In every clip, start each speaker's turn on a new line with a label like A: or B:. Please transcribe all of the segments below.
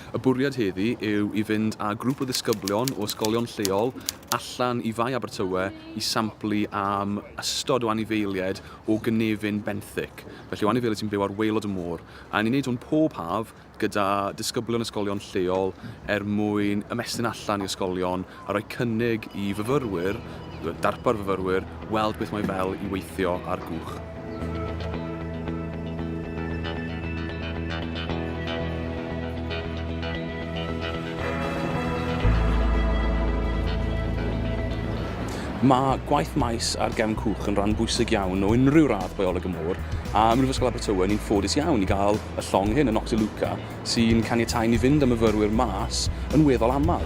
A: Y bwriad heddi yw i fynd â grŵp o ddisgyblion o ysgolion lleol allan i fai Abertawe i samplu am ystod o anifeiliaid o gynefin benthyc. Felly o anifeiliaid sy'n byw ar waelod y môr. A ni'n gwneud hwn pob haf gyda disgyblion ysgolion lleol mwyn ymestyn allan i ysgolion a rhoi cynnig i fyfyrwyr, darpar fyfyrwyr, weld beth mae fel i weithio ar gwch. Mae gwaith maes ar gefn cwch yn rhan bwysig iawn o unrhyw radd bioleg y môr, a Mhrifysgol Abertawe ni'n ffodus iawn i gael y llong hyn yn Octiluca sy'n caniatáu i fynd am myfyrwyr mas yn weddol aml.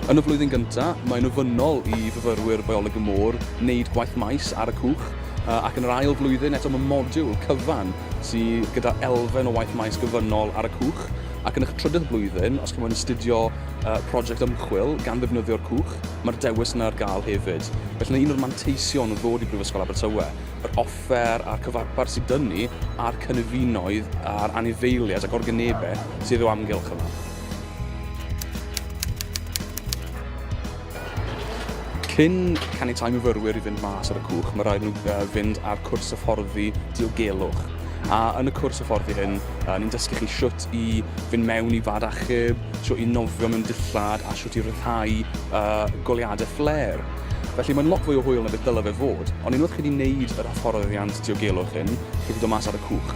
A: Yn y flwyddyn gyntaf, mae'n ofynnol i fyfyrwyr bioleg y môr wneud gwaith maes ar y cwch, ac yn yr ail flwyddyn eto mae modiwl cyfan sydd gyda elfen o waith maes gyfynol ar y cwch, ac yn eich trydydd blwyddyn, os chi'n astudio prosiect ymchwil gan ddefnyddio'r cwch, mae'r dewis yna ar gael hefyd. Felly un o'r manteision o ddod i Prifysgol Abertawe, yr offer a'r cyfarpar sydd dynnu a'r cynefinoedd a'r anifeiliaid ac organebau sydd o amgylch yma. Cyn caniatáu myfyrwyr i fynd mas ar y cwch, mae rhaid nhw fynd ar cwrs hyfforddi diogelwch. A yn y cwrs hyfforddi hyn, ni'n dysgu chi siwt i fynd mewn i fad achub, siwt i nofio mewn dillad a siwt i ryddhau goliadau ffler. Felly mae'n lot fwy o hwyl na beth dylai fe fod, ond unwaith chi wedi wneud yr hyfforddiant diogelwch hyn, chi wedi dod mas ar y cwch.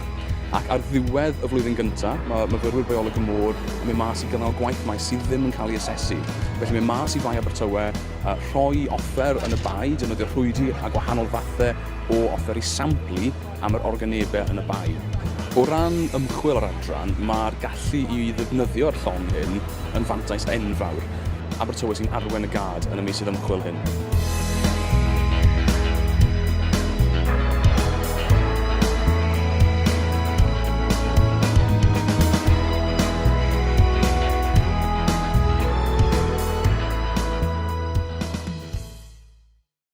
A: Ac ar ddiwedd y flwyddyn gyntaf, mae myfyrwyr bioleg y môr yn mynd mas i gynnal gwaith maes sydd ddim yn cael ei asesu. Felly mynd mas i fai Abertawe, rhoi offer yn y bai, defnyddio rhwydi a gwahanol fathau o offer i samplu am yr organebau yn y bai. O ran ymchwil ar adran, mae'r gallu i ddefnyddio'r llong hyn yn fantais enfawr. Abertawe sy'n arwain y gad yn y meysydd ymchwil hyn.